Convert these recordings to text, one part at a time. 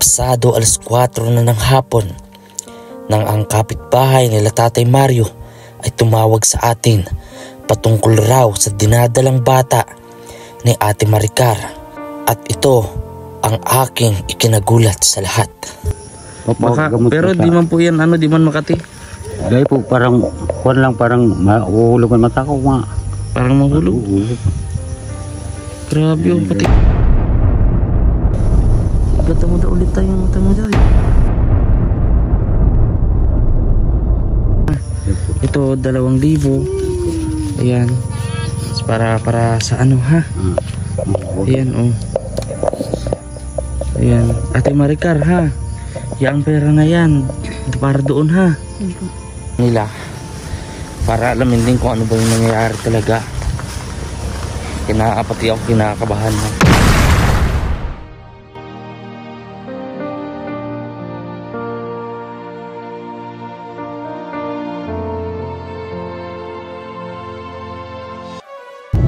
Pasado alas 4 na ng hapon nang ang kapitbahay nila Tatay Mario ay tumawag sa atin patungkol raw sa dinadalang bata ni Ate Maricar, at ito ang aking ikinagulat sa lahat. Pero di man po yan, di man Makati. Dahil po parang mahulog ang mata ko nga. Parang mahulog? Grabe yung pati. Gata mo na ulit tayong mata mo dyan. Ito 2,000. Ayan. Para sa ano ha? Ayan oh. Ayan. Ate Maricar ha. Yang pera na yan. Para doon ha. Nila. Para alamin din kung ano ba yung nangyayari talaga. Pati ako kinakabahan na.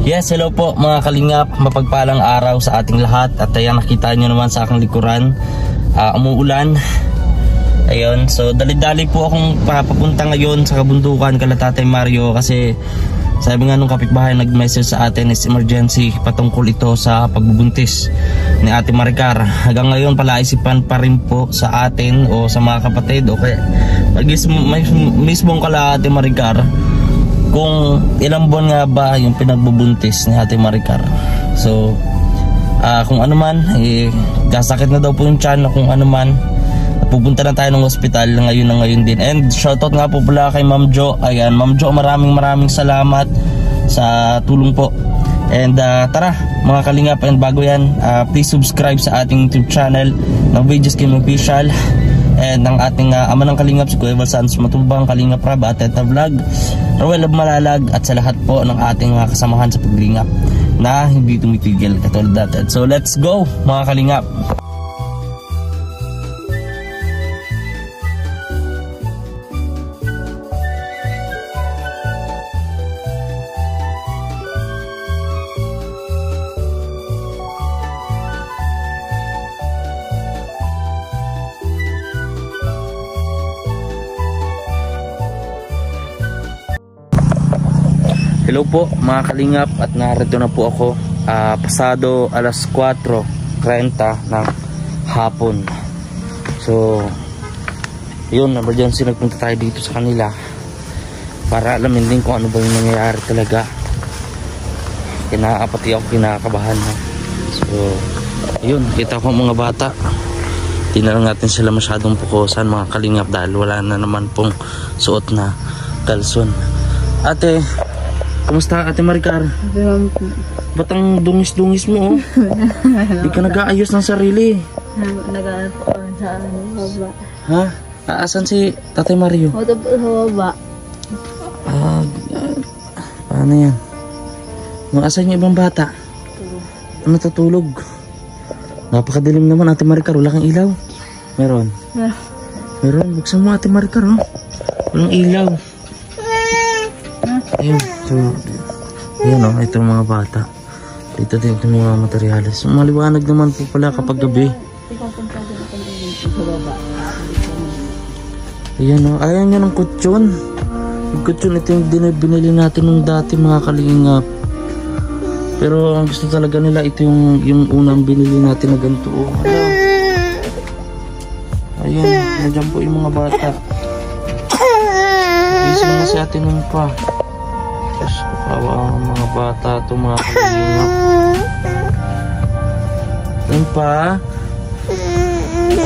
Yes, hello po mga kalingap, mapagpalang araw sa ating lahat. At ayan, nakita nyo naman sa aking likuran, umuulan. Ayun, so dali-dali po akong papunta ngayon sa kabundukan kala Tatay Mario, kasi sabi nga nung kapitbahay nag-message sa atin is emergency patungkol ito sa pagbubuntis ni Ate Maricar. Hanggang ngayon palaisipan pa rin po sa atin o sa mga kapatid o kaya mismong kala Ate Maricar kung ilang buwan nga ba yung pinagbubuntis ni Ate Maricar. So kung ano man, kasakit na daw po yung tiyan, kung ano man, pupunta na tayo ng hospital ngayon din. And shoutout nga po pala kay Ma'am Jo. Ayan, Ma'am Jo, maraming salamat sa tulong po. And tara mga kalingap, and bago yan, please subscribe sa ating YouTube channel ng Videos Game Official, and ng ating ama ng kalingap si Kuya Val Santos Matubang, Kalingap Rab, Ateta Vlog, Roel of Malalag, at sa lahat po ng ating mga kasamahan sa paglingap na hindi tumitigil katulad dati. So let's go mga kalingap. Hello po mga kalingap, at narito na po ako pasado alas 4:30 ng hapon. So yun, emergency nagpunta tayo dito sa kanila para alamin din kung ano ba yung nangyayari talaga. Pati ako kinakabahan na. So yun, kita ko mga bata, di na lang natin sila masyadong pukusan mga kalingap dahil wala na naman pong suot na kalson. Ate, kamusta Ate Maricar? Ba't ang dungis-dungis mo? Di ka nag-aayos ng sarili. Nag-aayos sa baba. Ha? Aasan si Tatay Mario? O, tapos sa baba. Paano yan? Asan yung ibang bata? Natutulog. Napakadilim naman Ate Maricar, wala kang ilaw? Meron? Meron, buksan mo Ate Maricar, oh. Walang ilaw. Ayun, so yun o, ito mga bata. Dito din itong mga materyales. Maliwanag naman po pala kapag gabi. Ayan o, ayaw nyo ng kutsyon. Yung kutsyon, ito yung binili natin nung dati mga kalingap. Pero ang gusto talaga nila, ito yung unang binili natin na ganito o. Ayan, nandiyan po yung mga bata. Gising na si Ate nung pa. Kawawa ang mga bata ito mga kalingap. Nimpa,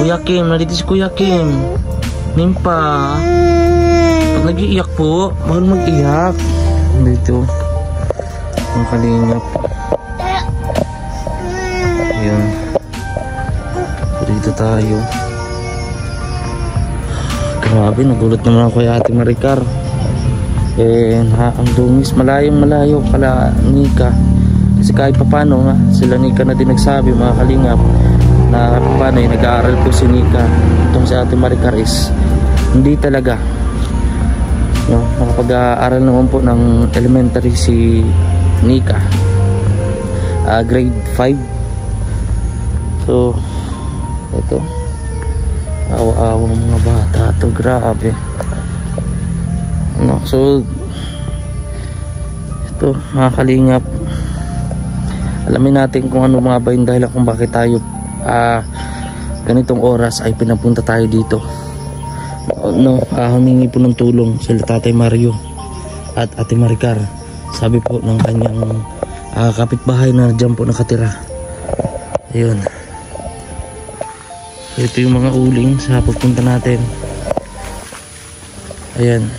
Kuya Kim, nandito si Kuya Kim. Nimpa, pag nag-iiyak po, mahal mag-iyak. Dito ang kalingap. Ayan, dito tayo. Grabe, nagulat naman ako kay Ate Maricar. Ang dungis, malayo kala Nika, kasi kahit papano nga sila Nika na din nagsabi mga kalingap na paano nag-aaral po si Nika. Itong si Ate Maricar is hindi talaga, no, nakapag-aaral naman po ng elementary si Nika, grade 5. So ito Awa-awa mga bata to, grabe. No, so ito mga kalingap, alamin natin kung ano mga ba yung dahilan kung bakit tayo ganitong oras ay pinapunta tayo dito. No, humingi po ng tulong sila Tatay Mario at Ate Maricar. Sabi po ng kanyang kapitbahay na dyan po nakatira. Ayun, ito yung mga uling sa pagpunta natin. Ayan,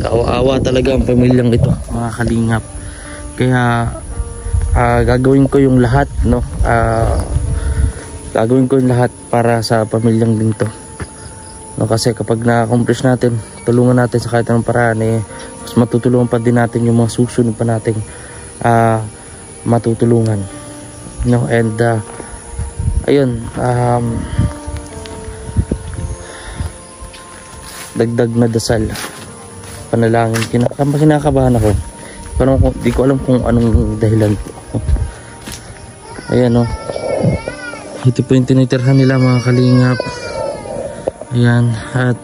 kawawa talaga ang pamilyang ito mga kalingap. Kaya gagawin ko yung lahat, no, gagawin ko yung lahat para sa pamilyang din to, no, kasi kapag na-accomplish natin, tulungan natin sa kahit anong paraan, mas matutulungan pa din natin yung mga susunod pa nating matutulungan, no. And ayun, dagdag na dasal, panalangin. Kinakabahan ako, pero di ko alam kung anong dahilan po. Ayan, no, ito po yung tinitirhan nila mga kalingap. Ayan, at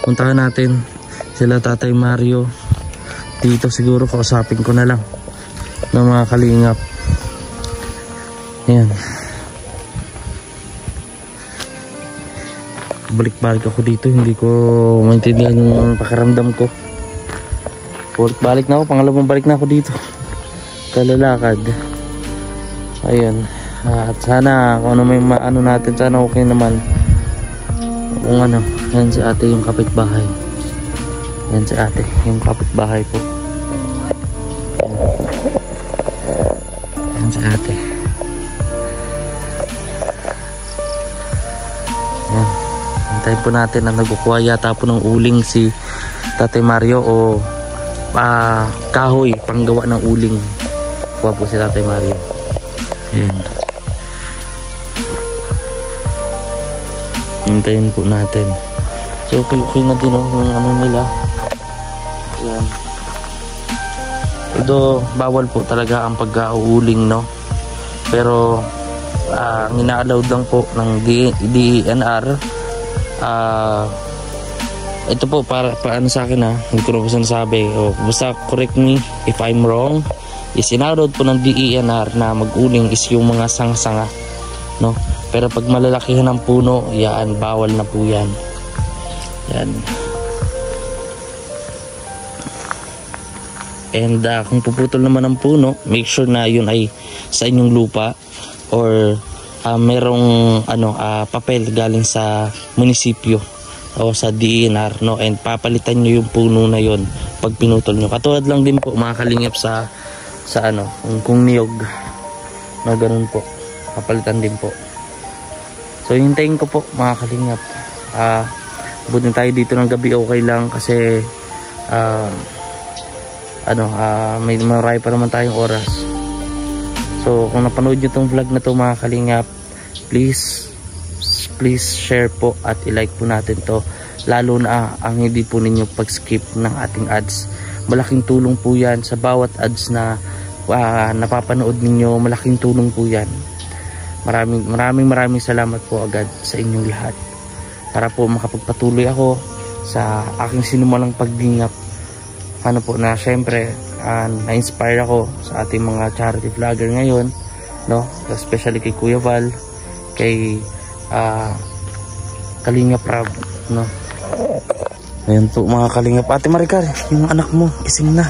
puntahan natin sila Tatay Mario dito. Siguro kausapin ko na lang ng mga kalingap. Ayan, balik-balik ako dito, hindi ko maintindihan yung pakiramdam ko. Balik na ako, pangalawang balik na ako dito kalalakad. Ayan, at sana kung ano may maano natin, sana okay naman. Kung ano, yan si ate yung kapitbahay. Yan si ate yung kapitbahay po. Yan si ate. Yan, hintayin po natin na nagkukuha yata po ng uling si Tatay Mario, o kahoy panggawa ng uling. Kuha po si Tatay Mario. Ayan, hintayin po natin. So okay na din yung ano nila. Ayan, ito bawal po talaga ang pag-uuling, no, pero ang ina-allowed lang po ng DENR. Ito po para paano sa akin, hindi ko na po sinasabi, basta correct me if I'm wrong, is in-allowed po ng DENR na mag-uling is yung mga sanga-sanga, no, pero pag malalakihan ng puno, yan, bawal na po yan. Yan. And kung puputol naman ng puno, make sure na yun ay sa inyong lupa, or merong papel galing sa munisipyo o sa DENR, no, and papalitan nyo yung puno na yun pag pinutol nyo. Katulad lang din po mga kalingap sa kung niyog, no, ganun po, papalitan din po. So hintayin ko po mga kalingap. Butin tayo dito ng gabi, okay lang, kasi may marami pa naman tayong oras. So kung napanood nyo tong vlog na to mga kalingap, please share po at i-like po natin to, lalo na ang hindi po ninyo pag-skip ng ating ads. Malaking tulong po yan sa bawat ads na napapanood ninyo. Malaking tulong po yan. Maraming salamat po agad sa inyong lahat, para po makapagpatuloy ako sa aking sinumalang pagdingap. Na syempre na-inspire ako sa ating mga charity vlogger ngayon, no, especially kay Kuya Val, kay Kalingap Rab, no. Ayan po mga Kalingap. Ate Maricar, yung anak mo gising na.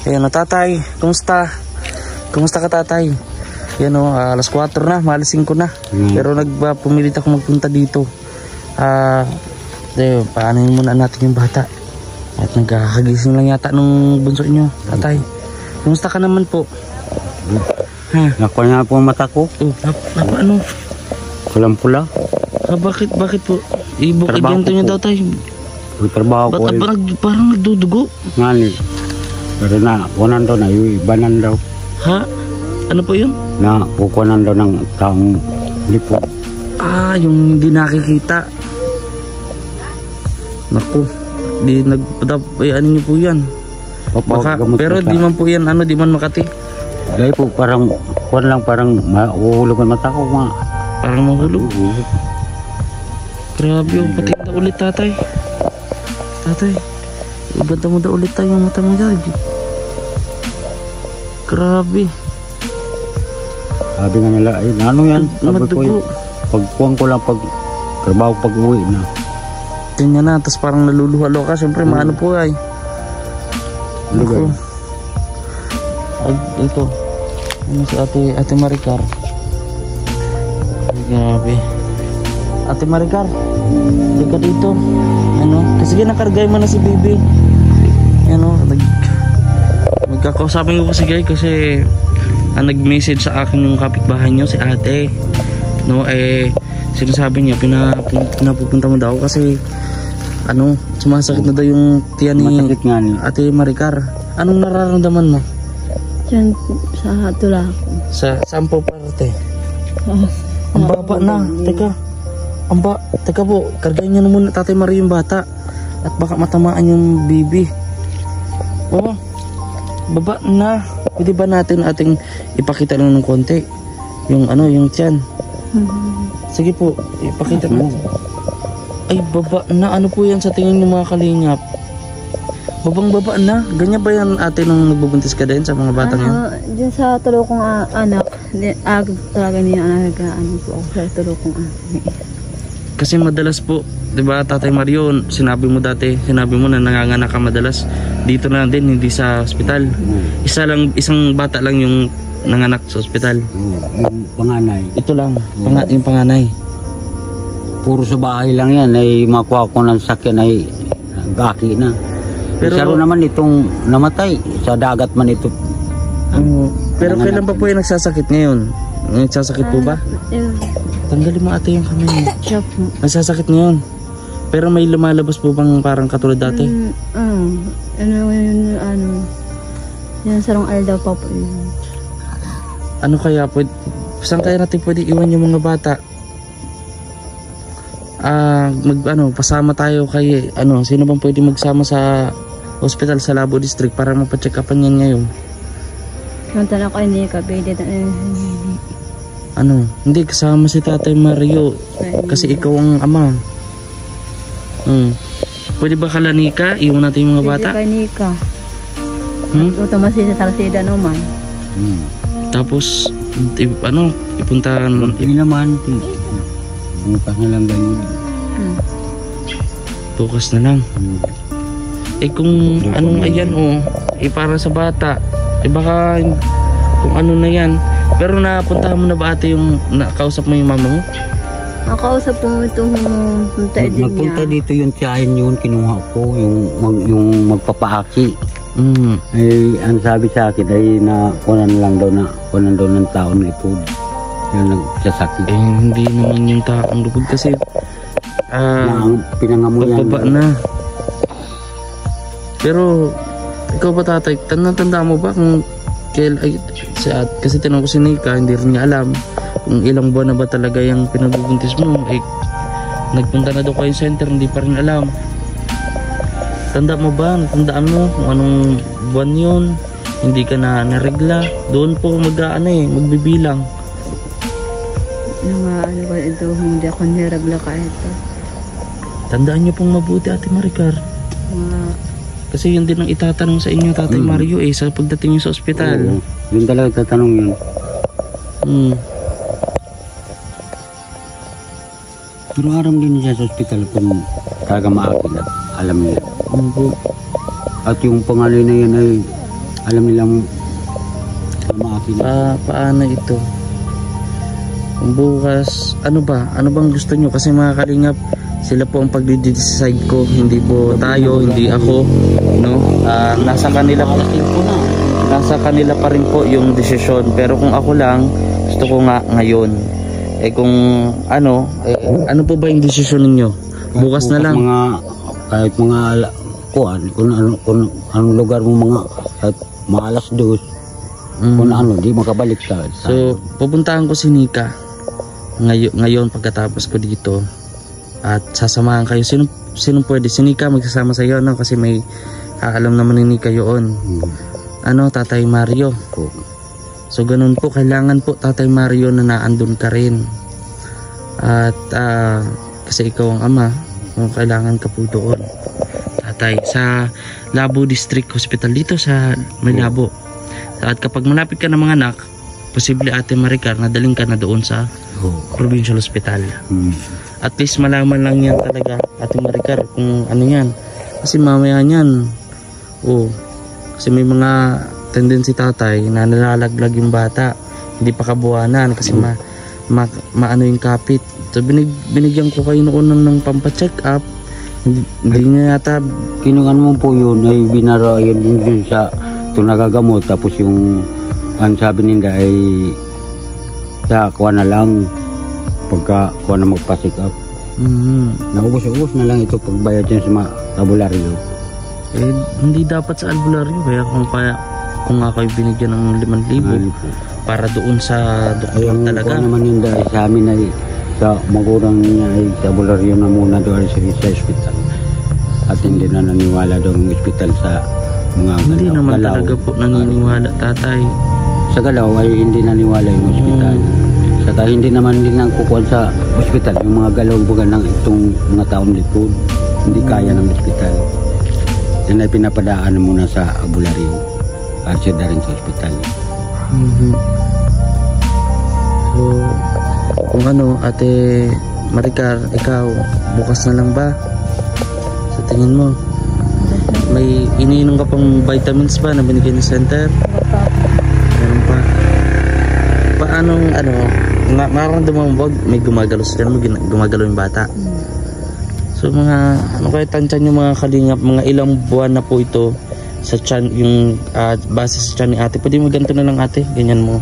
Ayan, tatay, kumusta ka tatay? Yan, alas 4 na, malas 5 na. Pero pumilit ako magpunta dito. Paanin muna natin yung bata. At nagkakagising lang yata nung bunso nyo, tatay. Kumusta ka naman po? Nakuha na po ang mata ko. Ano? Pulang-pula. Bakit po? Ibok-ibento nyo daw tayo. Trabaho ko. Ba't parang nagdudugo? Ngani. Pero na, kunan daw na, ibanan daw. Ha? Ano po yun? Na, kukunan daw ng taong lipo. Yung hindi nakikita. Naku, ano nyo po yan. Baka, pero di man po yan, di man Makati. Dahil po parang kuwan lang, parang mahulog ang mata ko mga. Parang mahulog. Grabe yung patinda ulit tatay. Tatay, ibanta mo daw ulit tayo yung mata mo dyan. Grabe. Sabi nga nila, ay ano yan? Sabi ko, Madugo. pagkuhan ko lang pag trabaho pag uwi na. Tingnan na, tapos parang naluluhalo ka. Siyempre, maano po ay. Lugar. Ay, ito. Ano si Ate Maricar? Ay, grabe. Ate Maricar, hindi ka dito. Ano? Kasi nakargay mo na si Bibi. Ano? Magkakausapin ko kasi guys kasi nag-message sa akin yung kapitbahay nyo, si ate. No, sinasabi niya, pinapupunta mo daw kasi sumasakit na daw yung tiyan ni Ate Maricar. Anong nararamdaman mo? Diyan sa tula ko. Saan po parte? Ang baba na. Teka po, kargayin niyo na muna Tatay Mario yung bata. At baka matamaan yung bibi. Oh, baba na. Pwede ba natin ating ipakita lang ng konti? Yung yung tiyan. Sige po, ipakita mo. Ay, baba na. Ano po yan sa tingin ng mga kalingap? Baba na. Ganyan ba yan ate nung nagbubuntis ka din sa mga batang yan? Diyan sa tulo kong anak. Talaga niya po ako sa tulo kong anak. Kasi madalas po, 'di ba Tatay Mario, sinabi mo na nanganganak ka madalas dito na din, hindi sa ospital. Isang bata lang yung nanganak sa ospital. Yung panganay. Ito lang, yung panganay. Puro sa bahay lang yan, ay makuha ko ng sakyan ay gaki na. Pero naman itong namatay, sa dagat man ito. Pero kailan pa po yung nagsasakit ngayon? Nagsasakit po ba? Tanggalin mo ate yung kamay mo. Nagsasakit ngayon. Pero may lumalabas po bang parang katulad dati? Yan sarong aldaw pa po yun. Ano kaya po? Saan kaya natin pwede iwan yung mga bata? Pasama tayo kay sino bang pwede magsama sa hospital sa Labo District para mapacheck upan yan ngayon? Punta na ko hindi ka pwede hindi kasama si Tatay Mario kasi ikaw ang ama. Pwede ba kalanika? Iwan natin yung mga bata? Pwede kanika. Utamasi sa Tarsida naman. Tapos ipuntahan hindi naman. Bukas na lang ganyan. Bukas na lang. Kung anong ayan para sa bata, baka kung ano na yan. Pero napuntahan mo na ba ate yung nakausap mo yung mama mo? Nakausap po itong punta din niya. Nagpunta dito yung tiyahin yun, kinuha ko yung magpapaaki. Ang sabi sa akin ay kunan daw ng taon ng ipod. Yung nagsasakit. Hindi naman yung taong lubog kasi pinangamuyan pagbaba na. Pero ikaw ba tatay, tanda mo ba kung kasi tinanong ko si Nika, hindi rin niya alam kung ilang buwan na ba talaga yung pinagbubuntis mo. Nagpunta na daw kayo center, hindi pa rin alam. Tandaan mo kung anong buwan yun, hindi ka na naregla. Doon po magbibilang. Ba ito, hindi ako naregla ka ito. Tandaan niyo pong mabuti Ate Maricar. Kasi yun din ang itatanong sa inyo Tatay Mario sa pagdating niyo sa ospital. Yun talaga tatanong yun. Pero aram din siya sa ospital kung talaga maakit at alam nila. At yung pangalan na yan ay alam nilang maakit. Paano ito? Kung bukas, ano bang gusto nyo? Kasi mga kalingap, sila po ang pagdi-decide ko, hindi po tayo, hindi ako, nasa kanila pa rin po yung desisyon. Pero kung ako lang, gusto ko nga ngayon. Kung ano po ba yung desisyon ninyo? Bukas na lang. Kahit mga kung anong lugar mo kahit mga alas 2, kung di makabalik ka. So, pupuntahan ko si Nika ngayon pagkatapos ko dito. At sasamahan kayo. Sino pwede? Si Nika magsasama sa iyo kasi may alam naman ni Nika yun. Tatay Mario. So ganun po, kailangan po Tatay Mario na naandun ka rin. At kasi ikaw ang ama, kailangan ka po doon, Tatay, sa Labo District Hospital dito sa Malabo. At kapag malapit ka ng mga anak, posible Ate Maricar nadaling ka na doon sa Provincial Hospital. At least malaman lang yan talaga, Ate Maricar, kung ano yan. Kasi mamaya yan, kasi may mga tendency Tatay na nalalaglag yung bata, hindi pa kabuwanan kasi maano yung kapit. So binigyan ko kayo noon ng pampacheck up, hindi niya yata Kinuhan mo po yun ay binara yun sa ito nagagamot, tapos yung ang sabi nila ay sa kuha na lang pagka kuha na magpa-check up. Naubos-ubos na lang ito pagbayad yan sa mga albularyo. Hindi dapat sa albularyo, kung ako ay binigyan ng 5,000 para doon sa doktor talaga. Kung naman yun dahil sa amin ay sa magurang niya ay sa albularyo na muna doon sa hospital. At hindi na naniwala doon ng hospital sa mga hindi galaw. Naman talaga po naniniwala, Tatay. Sa galaw ay hindi naniwala yung hospital. Saka hindi naman din ang kukuha sa hospital yung mga galaw-bugan ng itong mga taong likod. Hindi kaya ng hospital. Yan ay pinapadaan muna sa albularyo. Kasi na rin sa hospital. So, kung Ate Maricar, ikaw, bukas na lang ba? Sa tingin mo? May iniinom ka pang vitamins ba na binigay ng center? Meron pa. Paanong nararamdaman mo ba may gumagalaw sila, gumagalaw yung bata? So kahit tansyan yung mga kalingap, mga ilang buwan na po ito sa tiyan, yung base sa tiyan ni ate. Pwede mo ganito na lang ate, ganyan mo.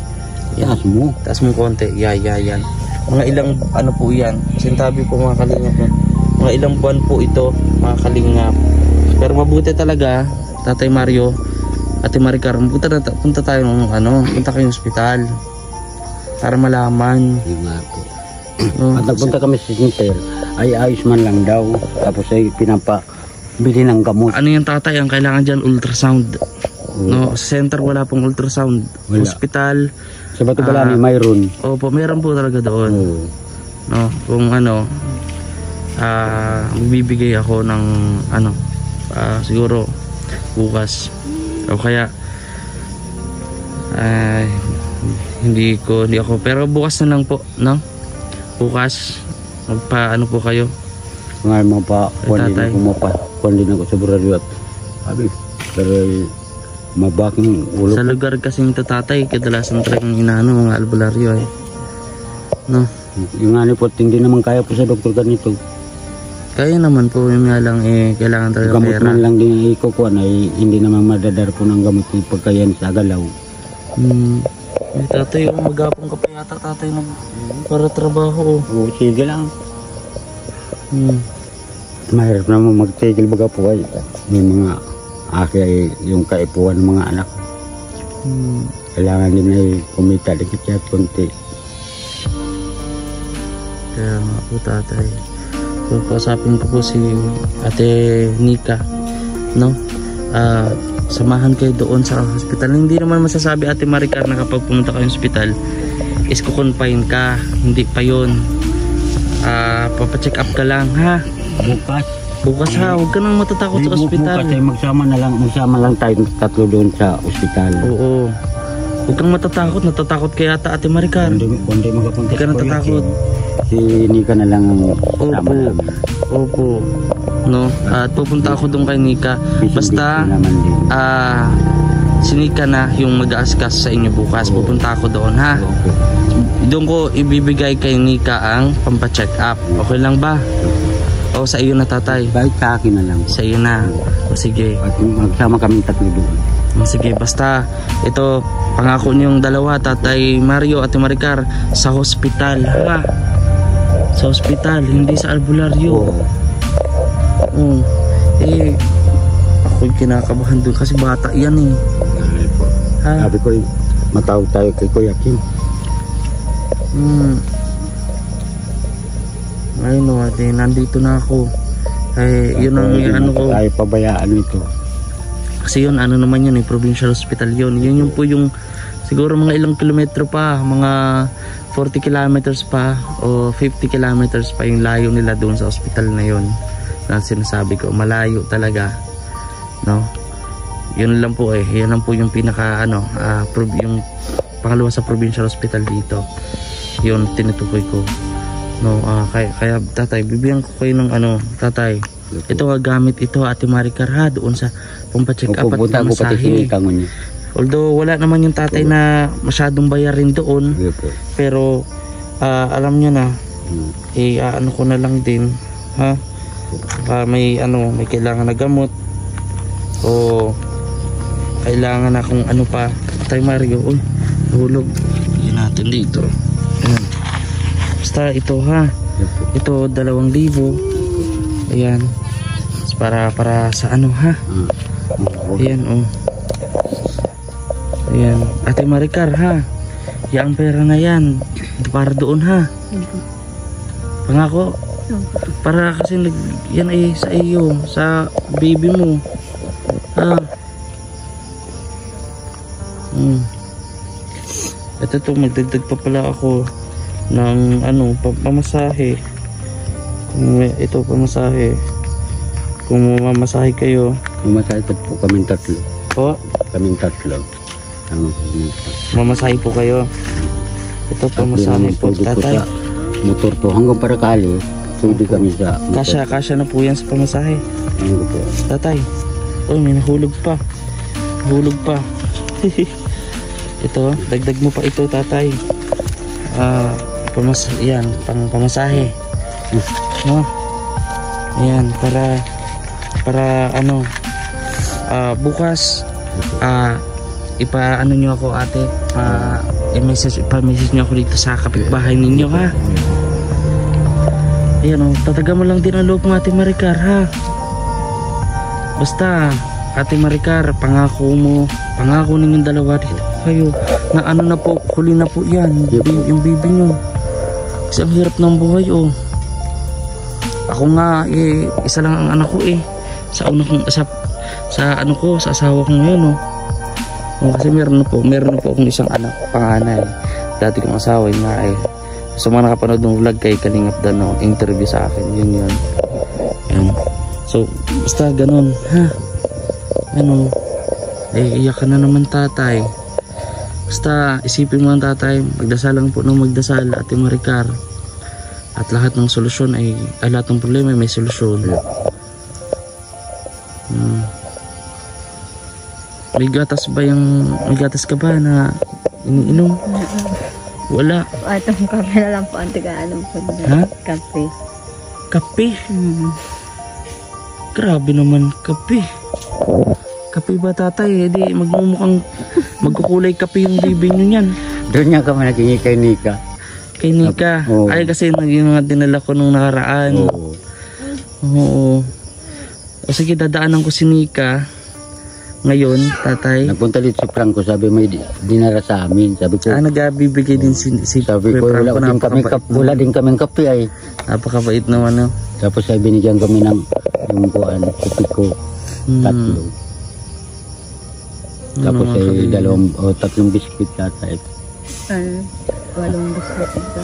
Yan. Taas mo konti, yan. Mga ilang po yan, sintabi po mga kalingap, mga ilang buwan po ito mga kalingap. Pero mabuti talaga, Tatay Mario, Ate Maricar, punta tayo ng punta kayong ospital para malaman. At nagpunta kami sa center, ay ayos man lang daw, tapos ay pinapabili ng gamot. Ano yung Tatay, ang kailangan dyan ultrasound. Sa center wala pong ultrasound. Wala. Hospital Sa Batubalanan mayroon. Opo, mayroon po talaga doon. Kung magbibigay ako ng siguro bukas o kaya hindi ako, pero bukas na lang po, bukas magpa po kayo Ngayon din ako sa buraryo at pero mabaking ulo. Sa lugar kasing ito Tatay, kadalasan talagang mga albularyo Yung po, hindi naman kaya po sa doktor ganito. Kaya naman po, yung nga lang kailangan talaga gamot pera. man lang din ikukuha na hindi naman madadar po ng gamot yung pagkayan sa galaw. Tatay, magapong ka pa yata Tatay para trabaho. Sige lang. Mahirap naman magtigil baga po ay may mga yung kaipuan ng mga anak. Kailangan din ay kumita dikit at konti. Kaya nga po Tatay, so kausapin ko po si Ate Nika, samahan kayo doon sa hospital. Hindi naman masasabi Ate Maricar na kapag pumunta kayo sa hospital is kukonfine ka, hindi pa yun. Papacheck up ka lang ha. Bukas ha, huwag ka nang matatakot sa ospital. Bukas ay magsama lang tayo tatlo doon sa ospital. Oo. Huwag kang natatakot kay Ate Maricar. Kundi magapunta. Huwag ka natatakot. Si Nika na lang ang sama namin. Opo. At pupunta ako doon kay Nika. Basta si Nika na yung mag-aaskas sa inyo bukas. Pupunta ako doon ha. Doon ko ibibigay kay Nika ang pampacheck up. Okay lang ba? O sa iyo na Tatay? Kahit sa akin na lang. Sa iyo na. O sige. At magsama kami tatlo doon. Sige, basta ito pangako niyong dalawa, Tatay Mario at Ate Maricar, sa hospital ha. Sa hospital, hindi sa albularyo. Ako'y kinakabahan doon kasi bata yan ha? Sabi ko matawag tayo kay Kuya Kim. Ayun ate, nandito na ako. Yun ang ko. Tayo pabayaan nito. Kasi yun, naman yun provincial hospital yun. Yun yung po yung siguro mga ilang kilometro pa, mga 40 kilometers pa o 50 kilometers pa yung layo nila doon sa ospital na yon na sinasabi ko. Malayo talaga, no? Yun lang po yun lang po yung pinaka yung pangalawa sa provincial hospital dito, yun tinutukoy ko, no? Kaya tatay, bibigyan ko kayo ng tatay, ito gamit ito Ate Maricar ha, doon sa pampacheck up at pamasahe. Although wala naman yung tatay na masyadong bayarin doon, pero alam nyo na, ano ko na lang din, ha? May kailangan na gamot o kailangan na kung ano pa. Tay Mario, hulog. Yan natin dito. Ayan. Basta ito ha, ito 2,000. Ayan, para sa ha. Ayan Ayan, Ate Maricar ha, yung pera na yan para doon ha. Pangako, para kasi yan sa iyo, sa baby mo ha. Ito magdagdag pa pala ako ng pamasahe. Ito pamasahe, kung mamasahe kayo. Mamasahe po kaming tatlo. Kaming tatlo. Mamasahe po kayo. Ito pamasahe po tatay. Motor po hanggang Paracali. Sudi kami sa kasya na po yan sa pamasahe. Tatay, may nahulog pa. Ito, dagdag mo pa ito tatay. Yan, pang pamasahe. No? Ayan, para bukas nyo ako ate, i-message nyo ako dito sa kapitbahay ninyo ha. Ayan tataga mo lang din ang loob ng Ate Maricar ha. Basta Ate Maricar, pangako ninyong dalawa dito kayo na na po, huli na po yan, yung baby nyo. Kasi ang hirap ng buhay ako nga isa lang ang anak ko sa asawa ko ngayon kasi meron na po akong isang anak, panganay. Dati kong asawa nga sa mga nakapanood ng vlog kay Kalingap Dan interview sa akin, yun. So basta ganun ha, iyak ka na naman tatay. Basta isipin mo ang tatay, magdasal lang po ng magdasal Ate Maricar, at lahat ng solusyon lahat ng problema may solusyon. May gatas ka ba na iniinom? Wala. Itong kape na lang po ang tigaan po. Ha? Kape. Kape? Grabe naman, kape. Kape ba tatay? Di magkukulay kape yung baby nyo yan. Doon niya kami naging kay Nika. Kay Nika? Ay kasi naging dinala ko nung nakaraan. Oo. O sige, dadaanan ko si Nika ngayon, tatay. Nagpunta dito si Franco, sabi may dinara sa amin. Sabi ko, nagbibigay din si sabi ko, wala din kaming kape Napakabait naman Tapos sabi binigyan kami ng yung kape ko, tatlo. Tapos tatlong biskuit tatay. 8 biskuit ito.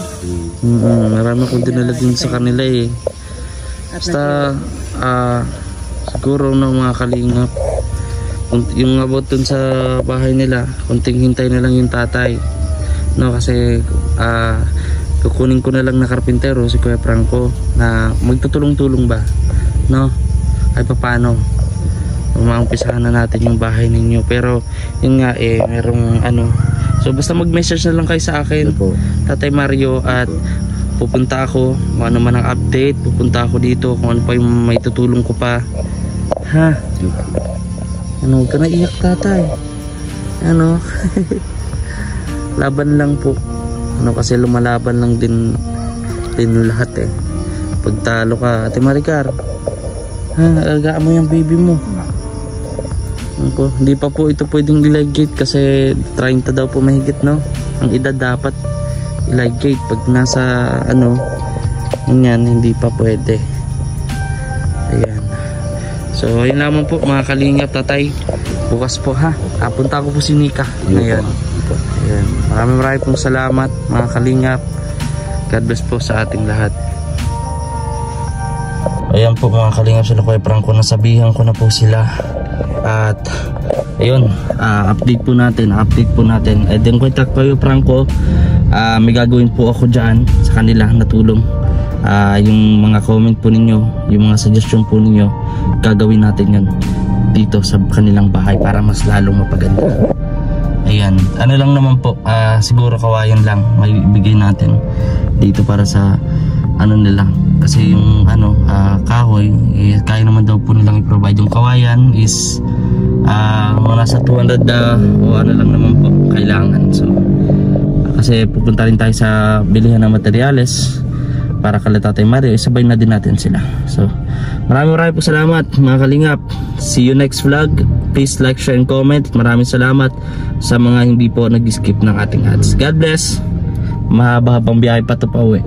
Marami kong dinala din sa kanila Basta siguro mga kalingap, yung abot dun sa bahay nila, kunting hintay na lang yung tatay, kasi kukunin ko na lang na karpintero si Kuya Franco na magtutulong-tulong ba, ay paano umaumpisahan na natin yung bahay ninyo. Pero yun nga merong so basta mag-message na lang kayo sa akin, Tatay Mario, at pupunta ako kung ano man ang update, pupunta ako dito kung ano pa yung may tutulong ko pa ha. Huwag ka na iyak tatay. Laban lang po. Kasi lumalaban lang din lahat Pagtalo ka, Ate Maricar, alagaan mo yung baby mo. Hindi pa po ito pwedeng i-ligate kasi 30 daw po mahigit ang edad dapat i-ligate. Pag nasa hindi pa pwede. Ayan. So ayun lamang po mga kalingap tatay. Bukas po ha, punta ko po si Nika ngayon. Maraming pong salamat mga kalingap. God bless po sa ating lahat. Ayan po mga kalingap, sila Kuya Franco, nasabihan ko na po sila. At ayun, update po natin. Then kontak Kuya Franco, may gagawin po ako dyan sa kanila na tulong. Yung mga comment po ninyo, yung mga suggestion po ninyo, gagawin natin yun dito sa kanilang bahay para mas lalong mapaganda. Ayan, ano lang naman po, siguro kawayan lang may ibigay natin dito para sa ano nila, kasi yung kahoy, kaya naman daw po nilang i-provide. Yung kawayan is mga nasa 200 o ano lang naman po kailangan. So kasi pupunta rin tayo sa bilihan ng materyales para kala Tatay Mario, isabay na din natin sila. So maraming po salamat mga kalingap. See you next vlog. Please like, share, and comment. Maraming salamat sa mga hindi po nag-skip ng ating ads. God bless. Mahaba-habang biyahe pa to pa uwi.